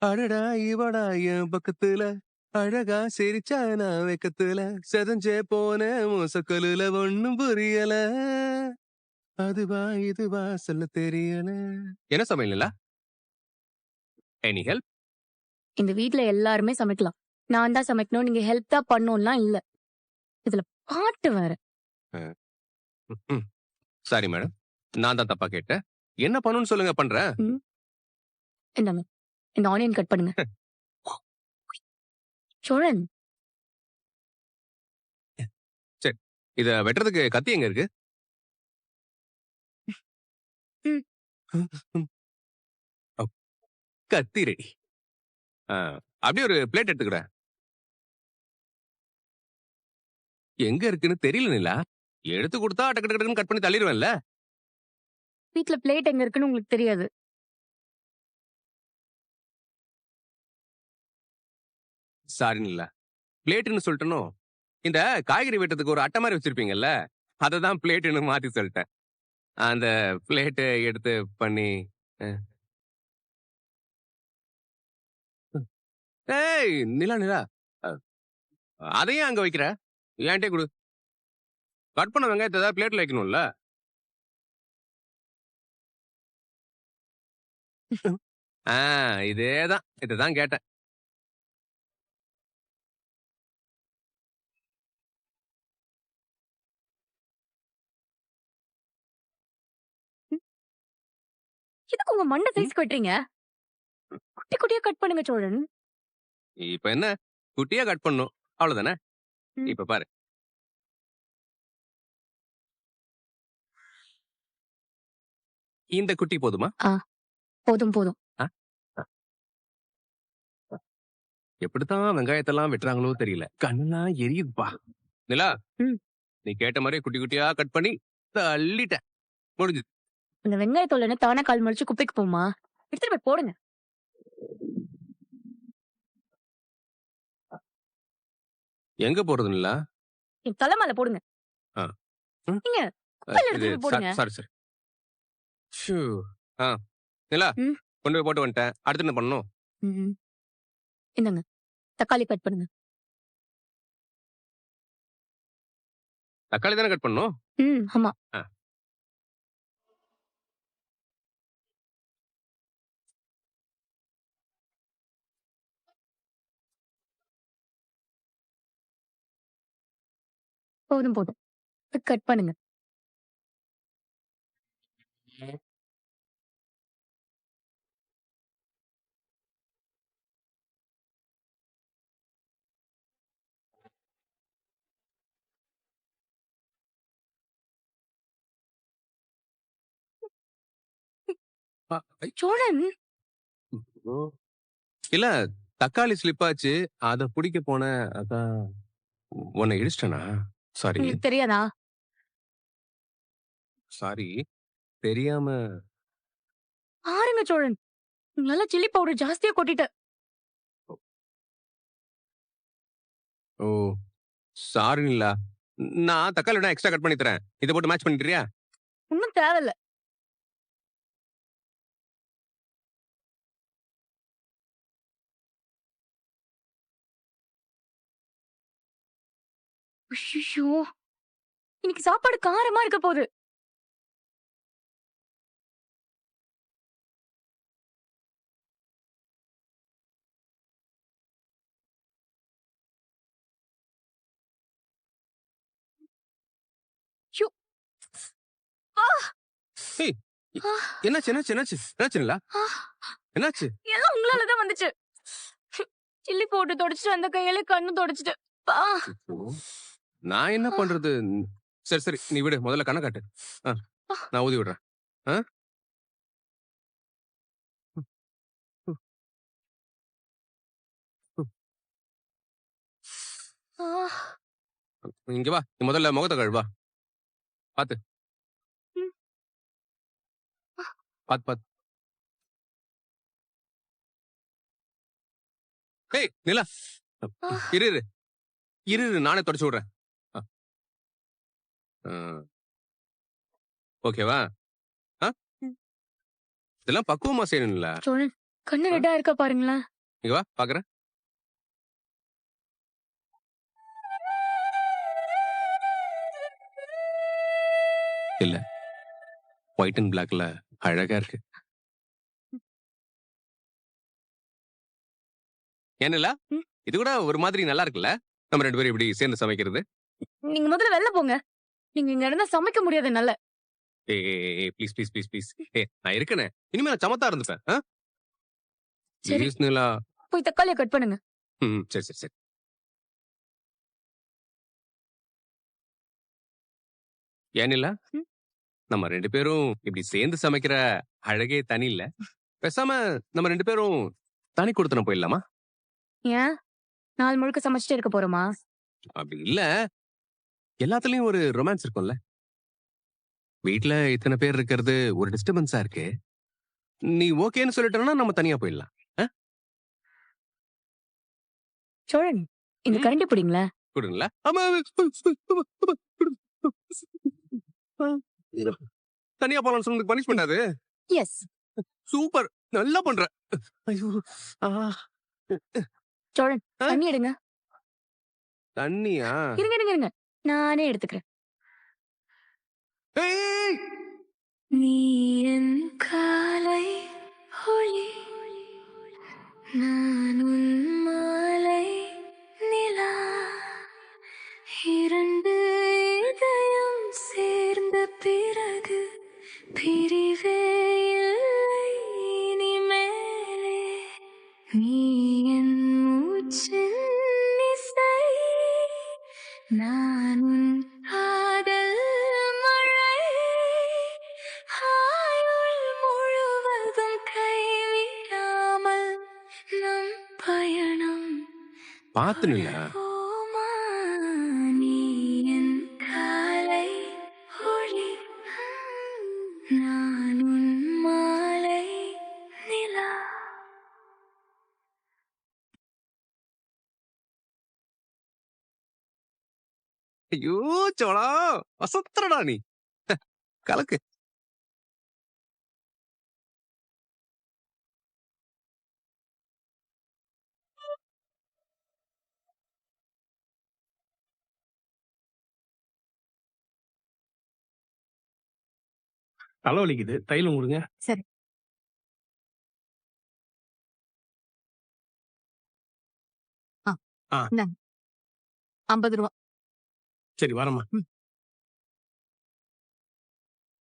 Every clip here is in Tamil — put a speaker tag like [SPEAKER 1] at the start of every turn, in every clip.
[SPEAKER 1] அடடா இவடா என் பக்கத்துல அழகா சிரிச்சா நான் வெக்கத்துல செதஞ்சே போன மூசக்கொலுல ஒண்ணும் புரியல. அதுவா இதுவா சொல்ல தெரியல. என்ன சமையல்? Any help?
[SPEAKER 2] இந்த வீட்ல எல்லாருமே சமைக்கலாம். நான் தான் சமைக்கணும், நீங்க ஹெல்ப் தான் பண்ணணும்லாம் இல்ல. இதுல பாட்டு வேற.
[SPEAKER 1] சாரி மேடம், நான் தான் தப்பா கேட்டேன். என்ன பண்ணணும்னு சொல்லுங்க, பண்றேன்.
[SPEAKER 2] ம். இந்தாங்க. இந்த ஆனியன் கட் பண்ணுங்க. சோழன்,
[SPEAKER 1] சரி, இத வெட்டுறதுக்கு கத்தி எங்க இருக்கு?
[SPEAKER 2] ம்.
[SPEAKER 1] ஓ, கத்தி ரெடி. அப்படியே ஒரு பிளேட் எடுத்துக்கிறேன். எங்க இருக்குன்னு தெரியல நிலா. எடுத்து கொடுத்தா டக்கு டக்கு டக்குன்னு கட் பண்ணி தள்ளிடுவேன்ல.
[SPEAKER 2] வீட்ல பிளேட் எங்க இருக்குன்னு உங்களுக்கு தெரியாது.
[SPEAKER 1] சாரி நிலா, பிளேட்னு சொல்லிட்டனோ. இந்த காய்கறி வெட்டுறதுக்கு ஒரு அட்டை மாதிரி வச்சிருப்பீங்கல்ல, அததான் பிளேட்னு மாத்தி சொல்லிட்டேன். அந்த பிளேட் எடுத்து பண்ணி. அஹ். ஏய் நிலா நிலா, அஹ், அதையும் அங்க வைக்கிற? என்கிட்டயே கொடு. கட் பண்ண வெங்காயத்தை ஏதாவது பிளேட்ல வைக்கணும்ல. இதேதான், இதுதான் கேட்டேன்.
[SPEAKER 2] ம். எதுக்கு உங்க மண்டை சைஸ்க்கு வெட்டுறீங்க? குட்டி குட்டியா கட் பண்ணுங்க சோழன்.
[SPEAKER 1] இப்ப என்ன, குட்டியா கட் பண்ணும் அவ்வளவுதானே.
[SPEAKER 2] ம்.
[SPEAKER 1] இப்ப பாரு, இந்த குட்டி போதுமா?
[SPEAKER 2] போதும் போதும்.
[SPEAKER 1] ஆ? ஆ. எப்படித்தான் வெங்காயத்தெல்லாம் வெட்டுறாங்களோ தெரியல, கண்ணெல்லாம் எரியுதுப்பா. நிலா,
[SPEAKER 2] ம்.
[SPEAKER 1] நீ கேட்ட மாதிரி குட்டி குட்டியா கட் பண்ணி தள்ளிட்டேன். முடிஞ்சது.
[SPEAKER 2] இந்த வெங்காயத்தோல் என்ன தானே கால் முளைச்சு குப்பைக்கு போமா? எடுத்துட்டு போய் போடுங்க.
[SPEAKER 1] எங்க போறது நிலா?
[SPEAKER 2] என் தலை மேல போடுங்க.
[SPEAKER 1] ஆ. ம்.
[SPEAKER 2] நீங்க குப்பையில
[SPEAKER 1] இது
[SPEAKER 2] எடுத்துட்டு போய் போடுங்க.
[SPEAKER 1] Sorry sorry. ஷூ. ஆ, நிலா,
[SPEAKER 2] ம்.
[SPEAKER 1] கொண்டு போய் போட்டு வந்துட்டேன். அடுத்து என்ன பண்ணணும்?
[SPEAKER 2] ம். இந்தாங்க. தக்காளி கட் பண்ணுங்க.
[SPEAKER 1] தக்காளி தானே கட் பண்ணணும்?
[SPEAKER 2] ஆமா.
[SPEAKER 1] ஆ.
[SPEAKER 2] போதும் போதும். கட் பண்ணுங்க.
[SPEAKER 1] ஐ.
[SPEAKER 2] சோழன்,
[SPEAKER 1] ஓ. இல்ல, தக்காளி ஸ்லிப் ஆச்சு. அத புடிக்க போனேன். அதான் உன்னை இடிச்சிட்டேனா? சாரி.
[SPEAKER 2] உங்களுக்கு தெரியாதா?
[SPEAKER 1] சாரி. தெரியாம.
[SPEAKER 2] பாருங்க சோழன். நல்லா சில்லி பவுடர் ஜாஸ்தியா கொட்டிட்டேன்.
[SPEAKER 1] ஓ, சாரி நிலா. நான் தக்காளி வேணா எக்ஸ்ட்ரா கட் பண்ணி தரேன். இத போட்டு மேட்ச் பண்ணிக்கிறியா?
[SPEAKER 2] ஒண்ணும் தேவையில்ல. ஐயோ! இன்னைக்கு சாப்பாடு காரமா இருக்க போகுது. ஐயோ! ஆ!
[SPEAKER 1] ஏய்,
[SPEAKER 2] ஆ!
[SPEAKER 1] என்னாச்சு என்னாச்சு என்னாச்சு என்னாச்சு நிலா?
[SPEAKER 2] ஆ!
[SPEAKER 1] என்னாச்சு?
[SPEAKER 2] எல்லாம் உங்களால தான் வந்துச்சு. சில்லி பவுடர் தொடச்சிட்டு அந்த கையால கண்ணு தொடச்சிட்டு. ஆ!
[SPEAKER 1] இப்போ நான் என்ன பண்றது? சரி சரி, நீ விடு. முதல்ல கண்ணை காட்டு. ஆ, நான் ஊதி விடுறேன். ஆ?
[SPEAKER 2] ஆ!
[SPEAKER 1] இங்க வா. நீ முதல்ல முகத்தை கழுவா. பாத்து
[SPEAKER 2] ம்.
[SPEAKER 1] பாத்து பாத்து. ஏய் நிலா,
[SPEAKER 2] ஆ!
[SPEAKER 1] இரு இரு இரு இரு, நானே தொடச்சு விடுறேன். ஆ, ஆ. ஓகேவா? ஆ?
[SPEAKER 2] ம்.
[SPEAKER 1] இதெல்லாம் பக்குவமா செய்யணும்ல.
[SPEAKER 2] சோழன், கண்ணு ரெட்டா இருக்கா பாருங்களேன்.
[SPEAKER 1] இங்க வா பாக்குறேன். இல்ல, ஒயிட் அண்ட் பிளாக்ல அழகா இருக்கு. ஏனிலா,
[SPEAKER 2] ம்.
[SPEAKER 1] இது கூட ஒரு மாதிரி நல்லா இருக்குல்ல? நம்ம 2 பேரும் இப்படி சேர்ந்து சமைக்கிறது.
[SPEAKER 2] நீங்க முதல்ல வெளில போங்க. நீங்க இங்க இருந்தா சமைக்க முடியாது என்னால.
[SPEAKER 1] ஏய் ப்ளீஸ் ப்ளீஸ் ப்ளீஸ் ப்ளீஸ். நான் இருக்கனே. இனிமே நான் சமத்தா இருந்துப்பேன்.
[SPEAKER 2] சரி.
[SPEAKER 1] ப்ளீஸ் நிலா.
[SPEAKER 2] போய் தக்காளிய கட் பண்ணுங்க.
[SPEAKER 1] சரி சரி சரி. ஏனிலா,
[SPEAKER 2] ம்.
[SPEAKER 1] நம்ம 2 பேரும் இப்படி சேர்ந்து சமைக்கிற அழகே தனி இல்ல. பேசாம நம்ம 2 பேரும் தனி குடித்தனம் போயிடலாமா?
[SPEAKER 2] ஏன்? நாள் முழுக்க சமைச்சிட்டே இருக்க போறோமா?
[SPEAKER 1] அப்படி இல்ல, எல்லாத்துலயும் ஒரு ரொமான்ஸ் இருக்கும்ல. வீட்ல இத்தனை பேர் இருக்கிறது ஒரு டிஸ்டர்பன்ஸா இருக்கு. நீ ஓகேன்னு சொல்லிட்டேன்னா நம்ம தனியா போயிடலாம்.
[SPEAKER 2] சோழன், இந்த
[SPEAKER 1] ம்.
[SPEAKER 2] கரண்டி பிடிங்களேன்.
[SPEAKER 1] கொடுங்களா? ஆமா. தனியா போலாம்னு சொன்னதுக்கு பனிஷ்மெண்ட் அது.
[SPEAKER 2] எஸ்.
[SPEAKER 1] சூப்பர், நல்லா பண்ற. ஐயோ, ஆ,
[SPEAKER 2] சோழன்,
[SPEAKER 1] ஆ?
[SPEAKER 2] தண்ணி எடுங்க.
[SPEAKER 1] தண்ணியா?
[SPEAKER 2] இருங்க இருங்க இருங்க. நானே எடுத்துக்கிறேன்.
[SPEAKER 1] ஏய்!
[SPEAKER 2] நீ என் காலை ஒளி, நான் உன் மாலை நிலா, இரண்டு இதயம் சேர்ந்த பிறகு பிரிவே இல்லை இனிமேலே. நீ என் மூச்சின் இசை, நான் உன் காதல் மழை, ஆயுள் முழுவதும் கைவிடாமல் நம் பயணம்
[SPEAKER 1] பாத்து நிலா.
[SPEAKER 2] தொடருவோமா? நீ என் காலை ஒளி, நான் உன் மாலை நிலா.
[SPEAKER 1] ஐயோ சோளா, அசத்துறடா நீ. கலக்கு.
[SPEAKER 3] தலை வலிக்குது, தைலம் கொடுங்க.
[SPEAKER 2] சரி. ஆ,
[SPEAKER 3] ஆ.
[SPEAKER 2] இந்தாங்க. 50 ரூபா.
[SPEAKER 3] சரி வரமா.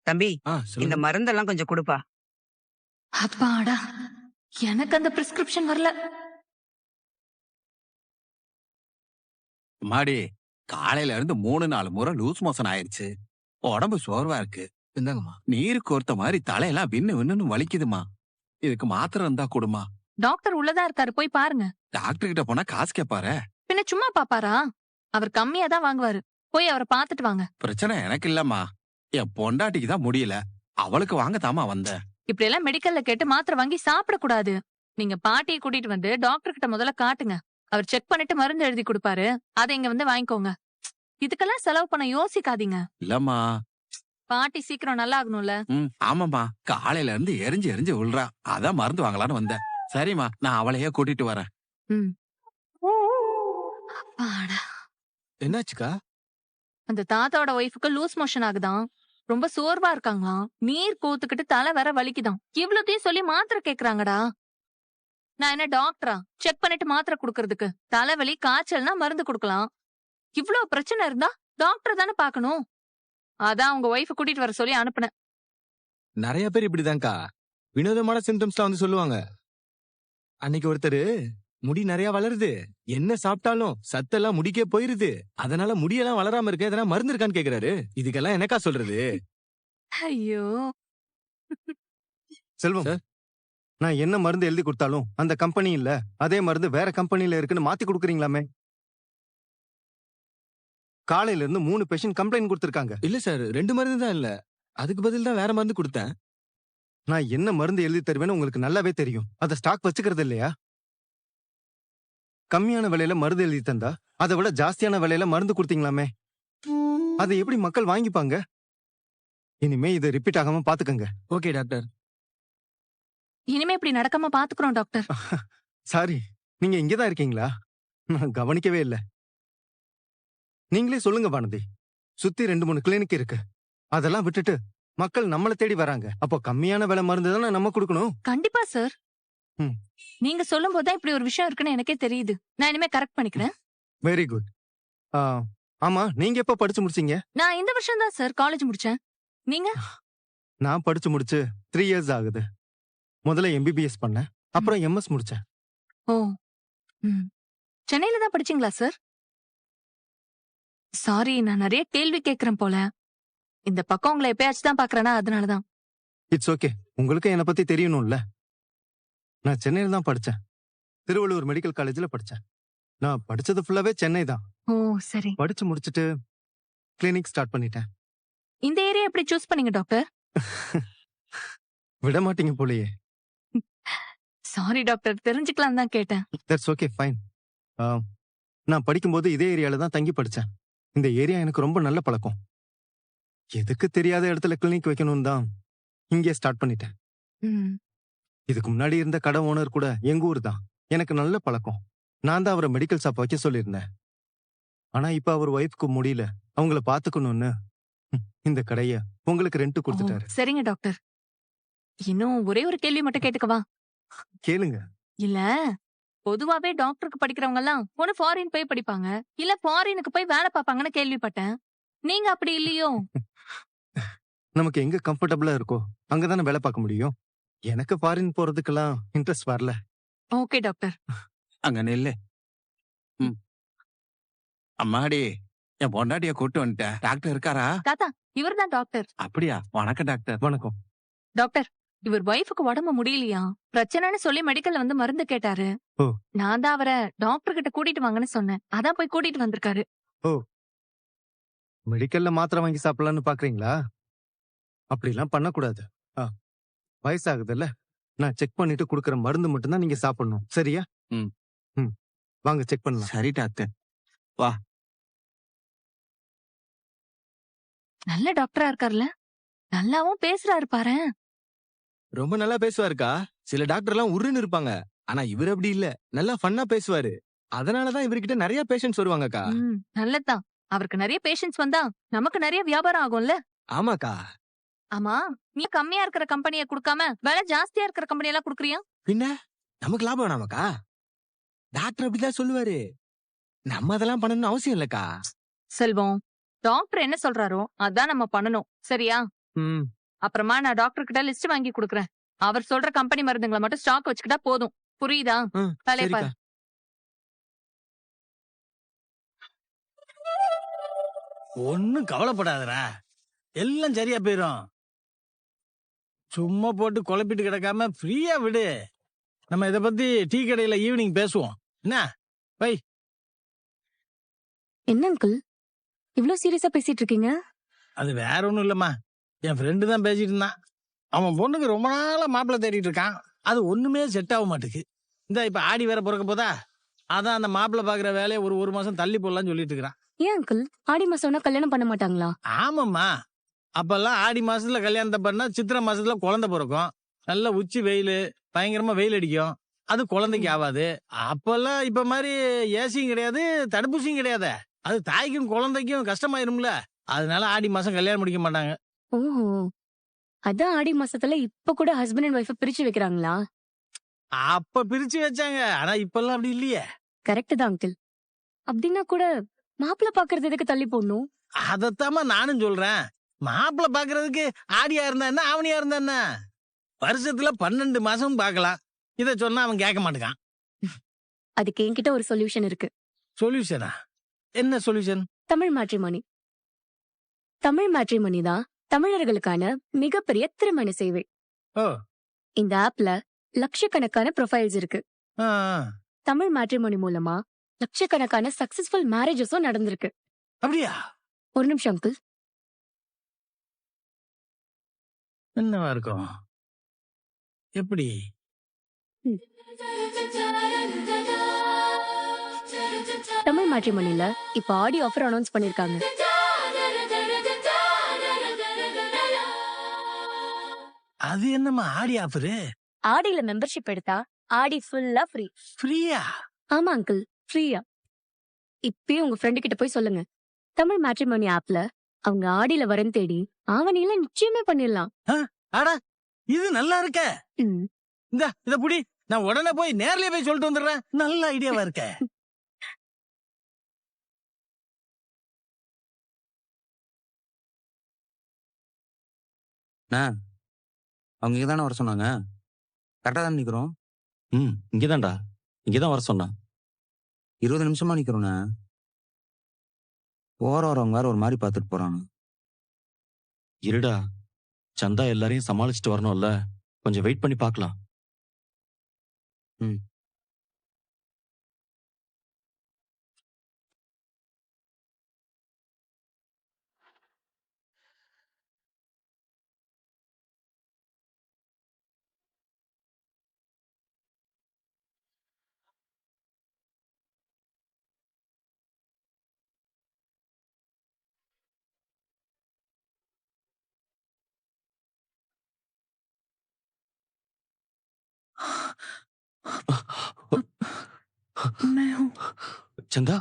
[SPEAKER 4] தம்பி, இந்த
[SPEAKER 3] சொல்லுங்க.
[SPEAKER 4] மருந்தெல்லாம் கொஞ்சம் கொடுப்பா.
[SPEAKER 2] அப்பாடா, எனக்கு அந்த பிரிஸ்கிரிப்ஷன் வரல.
[SPEAKER 5] மாடி காலையில இருந்து 3-4 முறை லூஸ் மோஷன் ஆயிருச்சு. உடம்பு சோர்வா இருக்கு.
[SPEAKER 3] இந்தாங்கம்மா.
[SPEAKER 5] நீர் கோர்த்த மாதிரி தலையெல்லாம் வின்னு வின்னு வலிக்குதுமா. இதுக்கு மாத்திரை இருந்தா கொடுமா.
[SPEAKER 2] டாக்டர் உள்ளதா இருக்காரு, போய் பாருங்க.
[SPEAKER 5] டாக்டர் கிட்ட போனா காசு கேப்பாரு.
[SPEAKER 2] பின்ன சும்மா பாப்பாரா? அவர் கம்மியா தான் வாங்குவாரு. போய் அவரை பாத்துட்டு வாங்க.
[SPEAKER 5] பிரச்சனை எனக்கு இல்லம்மா, என் பொண்டாட்டிக்கு தான் முடியல. அவளுக்கு வாங்க தாமா வந்தேன்.
[SPEAKER 2] இப்படி எல்லாம் மெடிக்கல்ல கேட்டு மாத்திரை வாங்கி சாப்பிட கூடாது. நீங்க பாட்டியை கூட்டிட்டு வந்து டாக்டர் கிட்ட முதல்ல காட்டுங்க. அவர் செக் பண்ணிட்டு மருந்து எழுதி கொடுப்பாரு. அதை இங்க வந்து வாங்கிக்கோங்க. இதுக்கெல்லாம் செலவு பண்ண யோசிக்காதீங்க.
[SPEAKER 5] இல்லம்மா.
[SPEAKER 2] பாட்டி சீக்கிரம் நல்லா ஆகணும்ல.
[SPEAKER 5] ஆமாம்மா, காலையில இருந்து எரிஞ்சு எரிஞ்சு விழுறா. அதான் மருந்து வாங்கலான்னு வந்தேன். சரிம்மா, நான் அவளையே கூட்டிட்டு வரேன்.
[SPEAKER 2] அப்பாடா.
[SPEAKER 3] என்னாச்சுக்கா?
[SPEAKER 2] அந்த தாத்தாவோட ஒய்ஃபுக்கு லூஸ் மோஷன் ஆகுதாம். ரொம்ப சோர்வா இருக்காங்களாம். நீர் கோத்துக்கிட்டு தலை வேற வலிக்குதாம். இவ்வளவுத்தையும் சொல்லி மாத்திரை கேக்குறாங்கடா. நான் என்ன டாக்டரா செக் பண்ணிட்டு மாத்திரை குடுக்கறதுக்கு? தலைவலி காய்ச்சல்னா மருந்து குடுக்கலாம். இவ்வளவு பிரச்சனை இருந்தா டாக்டர் தானே பாக்கணும். அதான் உங்க ஒய்ஃப கூட்டிட்டு வர சொல்லி அனுப்புனேன்.
[SPEAKER 3] நிறைய பேர் இப்படிதான்க்கா வினோதமான சிம்டம்ஸ்லாம் வந்து சொல்லுவாங்க. அன்னைக்கு ஒருத்தரு முடி நிறைய வளருது, என்ன சாப்பிட்டாலும் சத்தெல்லாம் முடிக்கே போயிருது, அதனால முடியெல்லாம் வளராம இருக்க எதனா மருந்து இருக்கான்னு கேக்குறாரு. இதுக்கெல்லாம் எனக்கா சொல்றது?
[SPEAKER 2] ஐயோ.
[SPEAKER 6] செல்வம்
[SPEAKER 3] சார்.
[SPEAKER 6] நான் என்ன மருந்து எழுதி கொடுத்தாலும் அந்த கம்பெனி இல்ல அதே மருந்து வேற கம்பெனில இருக்குன்னு மாத்தி கொடுக்குறீங்களாமே. காலையில இருந்து 3 பேஷண்ட் கம்ப்ளைண்ட் கொடுத்திருக்காங்க.
[SPEAKER 3] இல்ல சார், 2 மருந்து தான் இல்ல, அதுக்கு பதில் தான் வேற மருந்து கொடுத்தேன்.
[SPEAKER 6] நான் என்ன மருந்து எழுதி தருவேன்னு உங்களுக்கு நல்லாவே தெரியும். அதை ஸ்டாக் வச்சுக்கிறது இல்லையா? கம்மியான விலையில மருந்து எழுதி தந்தா அதை விட ஜாஸ்தியான விலையில மருந்து கொடுத்தீங்களாமே. அதை எப்படி மக்கள் வாங்கிப்பாங்க? இனிமே இதை ரிப்பீட் ஆகாம பாத்துக்கங்க.
[SPEAKER 3] Okay doctor.
[SPEAKER 2] இனிமே இப்படி நடக்காம பாத்துக்கிறோம் டாக்டர்.
[SPEAKER 6] சாரி, நீங்க இங்கதான் இருக்கீங்களா? நான் கவனிக்கவே இல்ல. நீங்களே சொல்லுங்க வானதி. சுத்தி 2-3 கிளினிக் இருக்கு. அதெல்லாம் விட்டுட்டு மக்கள் நம்மள தேடி வராங்க. அப்போ கம்மியான விலை மருந்து தானே நம்ம கொடுக்கணும்.
[SPEAKER 2] கண்டிப்பா சார்.
[SPEAKER 6] ம்.
[SPEAKER 2] நீங்க சொல்லும் போதுதான் இப்படி ஒரு விஷயம் இருக்குன்னு எனக்கே தெரியுது. நான் இனிமே கரெக்ட் பண்ணிக்கிறேன்.
[SPEAKER 6] Very good. ஆமா, நீங்க எப்ப படிச்சு முடிச்சீங்க?
[SPEAKER 2] நான் இந்த வருஷம் தான் சார் காலேஜ் முடிச்சேன். நீங்க?
[SPEAKER 6] நான் படிச்சு முடிச்சு 3 இயர்ஸ் ஆகுது. முதல்ல MBBS பண்ணேன், அப்புறம் MS முடிச்சேன்.
[SPEAKER 2] ஓ. ம். சென்னையில தான் படிச்சீங்களா சார்? சாரி, நான் நிறைய கேள்வி கேக்குறேன் போல. இந்த பக்கம் உங்களை எப்பயாச்சும் தான் பாக்குறேனா, அதனாலதான்.
[SPEAKER 6] It's okay. உங்களுக்கு என்னை பத்தி தெரியணும்ல. நான் சென்னையில தான் படிச்சேன். திருவள்ளூர் மெடிக்கல் காலேஜ்ல படிச்சேன். நான் படிச்சது ஃபுல்லாவே சென்னை தான்.
[SPEAKER 2] ஓ சரி.
[SPEAKER 6] படிச்சு முடிச்சிட்டு கிளினிக் ஸ்டார்ட் பண்ணிட்டேன்.
[SPEAKER 2] இந்த ஏரியா எப்படி சூஸ் பண்ணீங்க டாக்டர்?
[SPEAKER 6] விட மாட்டீங்க போலயே.
[SPEAKER 2] சாரி டாக்டர், தெரிஞ்சுக்கலாம் தான் கேட்டேன்.
[SPEAKER 6] That's okay, fine. நான் படிக்கும்போது இதே ஏரியால தான் தங்கி படிச்சேன். இந்த ஏரியா எனக்கு ரொம்ப நல்ல பழக்கம். எதுக்கு தெரியாத இடத்துல கிளினிக் வைக்கணும் தான் இங்கே ஸ்டார்ட் பண்ணிட்டேன்.
[SPEAKER 2] ம்.
[SPEAKER 6] இதுக்கு முன்னாடி இருந்த கடை ஓனர் கூட எங்க ஊர் தான். எனக்கு நல்ல பழக்கம். நான் தான் அவரை மெடிக்கல் ஷாப் வைக்க சொல்லியிருந்தேன். ஆனா இப்ப அவர் ஒய்ஃப்க்கு முடியல, அவங்கள பாத்துக்கணும்னு இந்த கடைய உங்களுக்கு ரெண்ட்
[SPEAKER 2] ஓ,
[SPEAKER 6] கொடுத்துட்டாரு.
[SPEAKER 2] சரிங்க டாக்டர். இன்னும் ஒரே ஒரு கேள்வி மட்டும் கேட்டுக்கவா?
[SPEAKER 6] கேளுங்க.
[SPEAKER 2] இல்ல, பொதுவாவே டாக்டருக்கு படிக்கிறவங்க எல்லாம் ஒண்ணு ஃபாரின் போய் படிப்பாங்க, இல்ல ஃபாரினுக்கு போய் வேலை பார்ப்பாங்கன்னு கேள்விப்பட்டேன். நீங்க அப்படி இல்லையோ?
[SPEAKER 6] நமக்கு எங்க கம்ஃபர்டபுளா இருக்கோ அங்கதானே வேலை பார்க்க முடியும். எனக்கு ஃபாரின் போறதுக்கெல்லாம் இன்ட்ரெஸ்ட் வரல.
[SPEAKER 2] Okay doctor.
[SPEAKER 5] அங்க நெல்லு. ம். அம்மாடி, என் பொண்டாட்டிய கூட்டு வந்துட்டேன். டாக்டர் இருக்காரா?
[SPEAKER 2] தாத்தா, இவர்தான் டாக்டர்.
[SPEAKER 5] அப்படியா? வணக்கம் டாக்டர்.
[SPEAKER 6] வணக்கம்.
[SPEAKER 2] டாக்டர், இவர் ஒய்ஃபுக்கு உடம்பு முடியலையா, பிரச்சனைன்னு சொல்லி மெடிக்கல்ல வந்து மருந்து கேட்டாரு.
[SPEAKER 6] ஓ.
[SPEAKER 2] நான் தான் அவரை டாக்டர் கிட்ட கூட்டிட்டு வாங்கன்னு சொன்னேன். அதான் போய் கூட்டிட்டு வந்திருக்காரு.
[SPEAKER 6] மெடிக்கல்ல மாத்திரை வாங்கி சாப்பிடலாம்னு பாக்குறீங்களா? அப்படிலாம் பண்ணக்கூடாது. வயசாகுதுல்ல, நான் செக் பண்ணிட்டு கொடுக்கற மருந்து மட்டும்தான் நீங்க சாப்பிடணும். சரியா?
[SPEAKER 5] ம்.
[SPEAKER 6] ம். வாங்க செக் பண்ணலாம்.
[SPEAKER 5] சரி டாக்டர்.
[SPEAKER 2] நல்ல டாக்டரா இருக்காருல்ல, நல்லாவும் பேசுறாரு பாரேன்.
[SPEAKER 3] ரொம்ப நல்லா பேசுவாருக்கா. சில டாக்டர் எல்லாம் உருன்னு இருப்பாங்க. ஆனா இவர் அப்படி இல்ல, நல்லா ஃபன்னா பேசுவாரு. அதனாலதான் இவர்கிட்ட நிறைய பேஷண்ட்ஸ் வருவாங்கக்கா.
[SPEAKER 2] நல்லதுதான். அவருக்கு நிறைய பேஷண்ட்ஸ் வந்தா நமக்கு நிறைய வியாபாரம் ஆகும்ல.
[SPEAKER 3] ஆமாக்கா.
[SPEAKER 2] ஆமா, நீ கம்மியா இருக்கிற கம்பெனியை கொடுக்காம விலை ஜாஸ்தியா இருக்கிற கம்பெனி எல்லாம் குடுக்குறியா?
[SPEAKER 3] பின்ன நமக்கு லாபம் வேணாமாக்கா? டாக்டர் அப்படிதான் சொல்லுவாரு. நம்ம அதெல்லாம் பண்ணணும்னு அவசியம் இல்லக்கா.
[SPEAKER 2] செல்வம், டாக்டர் என்ன சொல்றாரோ அதான் நம்ம பண்ணணும், சரியா?
[SPEAKER 3] ம்.
[SPEAKER 2] அப்புறமா நான் டாக்டர் கிட்ட லிஸ்ட் வாங்கி கொடுக்கறேன். அவர் சொல்ற கம்பெனி மருந்துங்களை மட்டும் ஸ்டாக் வச்சுக்கிட்டா போதும். புரியுதா? வேலைய
[SPEAKER 3] சரிக்கா.
[SPEAKER 2] பாரு.
[SPEAKER 7] ஒன்னும் கவலைப்படாதடா, எல்லாம் சரியா போயிரும். சும்மா போட்டு குழப்பிட்டு கிடக்காம ஃப்ரீயா விடு. நம்ம இத பத்தி டீ கடையில ஈவினிங் பேசுவோம். என்ன?
[SPEAKER 8] என்ன அங்கிள் இவ்ளோ சீரியஸா பேசிட்டு இருக்கீங்க?
[SPEAKER 7] அது வேற ஒண்ணும் இல்லம்மா, என் ஃப்ரெண்டு தான் பேசிட்டு இருந்தான். அவன் பொண்ணுக்கு ரொம்ப நாளா மாப்பிள்ளை தேடிட்டு இருக்கான். அது ஒண்ணுமே செட் ஆக மாட்டுக்கு. இந்த இப்ப ஆடி வேற பிறக்க போதா, அதான் அந்த மாப்பிள்ளை பாக்குற வேலையை ஒரு மாசம் தள்ளி போடலாம்னு சொல்லிட்டு இருக்கிறான்.
[SPEAKER 8] ஏன் அங்கிள் ஆடி மாசம்னா கல்யாணம் பண்ண மாட்டாங்களா?
[SPEAKER 7] ஆமாம்மா, அப்பெல்லாம் ஆடி மாசத்துல கல்யாணத்தை பண்ணா சித்திரை மாசத்துல குழந்தை பிறக்கும். நல்ல உச்சி வெயில், பயங்கரமா வெயில் அடிக்கும். அது குழந்தைக்கு ஆகாது. அப்பெல்லாம் இப்ப மாதிரி ஏசியும் கிடையாது, தடுப்பூசியும் கிடையாது. அது தாய்க்கும் குழந்தைக்கும் கஷ்டமாயிரும்ல. அதனால ஆடி மாசம் கல்யாணம் முடிக்க மாட்டாங்க.
[SPEAKER 8] ஓஹோ, அதான் ஆடி மாசத்துல இப்ப கூட ஹஸ்பண்ட் அண்ட் ஒய்ஃப் பிரிச்சு வைக்கிறாங்களா?
[SPEAKER 7] அப்ப பிரிச்சு வச்சாங்க, ஆனா இப்பெல்லாம் அப்படி இல்லையே.
[SPEAKER 8] கரெக்ட் தான் அங்கிள். அப்படின்னா கூட மாப்பிள்ளை பாக்குறது எதுக்கு தள்ளி போடணும்?
[SPEAKER 7] அதத்தாம நானும் சொல்றேன். மாப்பிள்ளை பாக்குறதுக்கு ஆடியா இருந்தா என்ன, ஆவணியா இருந்தா என்ன? வருஷத்துல 12 மாசம் பாக்கலாம். இத சொன்னா அவன் கேட்க மாட்டான்.
[SPEAKER 8] அதுக்கு என்கிட்ட ஒரு சொல்யூஷன் இருக்கு.
[SPEAKER 7] சொல்யூஷனா? என்ன solution?
[SPEAKER 8] Tamil matrimony. Tamil matrimony தான் தமிழர்களுக்கான மிகப்பெரிய திருமண சேவை.
[SPEAKER 7] ஓ.
[SPEAKER 8] இந்த ஆப்ல லட்சக்கணக்கான ப்ரொஃபைல்ஸ் இருக்கு.
[SPEAKER 7] ஆ,
[SPEAKER 8] தமிழ் மேட்ரிமோனி மூலமா லட்சக்கணக்கான சக்சஸ்ஃபுல் மேரேஜஸும் நடந்திருக்கு.
[SPEAKER 7] அப்படியா?
[SPEAKER 8] ஒரு நிமிஷம் அங்கிள்.
[SPEAKER 7] என்னவா இருக்கும்? எப்படி?
[SPEAKER 8] தமிழ் மேட்ரிமோனில இப்ப ஆடி ஆஃபர் அனௌன்ஸ் பண்ணிருக்காங்க.
[SPEAKER 7] அது என்னம்மா ஆடி ஆஃபரு?
[SPEAKER 8] ஆடியில மெம்பர்ஷிப் எடுத்தா ஆடி ஃபுல்லா ஃப்ரீ.
[SPEAKER 7] ஃப்ரீயா?
[SPEAKER 8] ஆமா அங்கிள், ஃப்ரீயா. இப்பயே உங்க ஃப்ரெண்டு கிட்ட போய் சொல்லுங்க. தமிழ் மேட்ரிமோனி ஆப்ல அவங்க ஆடியில வரேன்னு தேடி ஆவணியில நிச்சயமே பண்ணிடலாம்.
[SPEAKER 7] அட இது நல்லா இருக்க.
[SPEAKER 8] ம்.
[SPEAKER 7] இத புடி. நான் உடனே போய் நேர்லயே போய் சொல்லிட்டு வந்துடுறேன். நல்ல ஐடியாவா இருக்க.
[SPEAKER 9] அவங்க இங்கதானே வர சொன்னாங்க. கரெக்டா தான் நிக்கிறோம்.
[SPEAKER 3] இங்கதான்டா, இங்கதான் வர சொன்னா.
[SPEAKER 9] 20 நிமிஷமா நிக்கிறோண்ணே. போற வரவங்க வேற ஒரு மாதிரி பார்த்துட்டு போறாங்க.
[SPEAKER 3] இருடா, சந்தா எல்லாரையும் சமாளிச்சுட்டு வரணும்ல, கொஞ்சம் வெயிட் பண்ணி பார்க்கலாம். சந்தா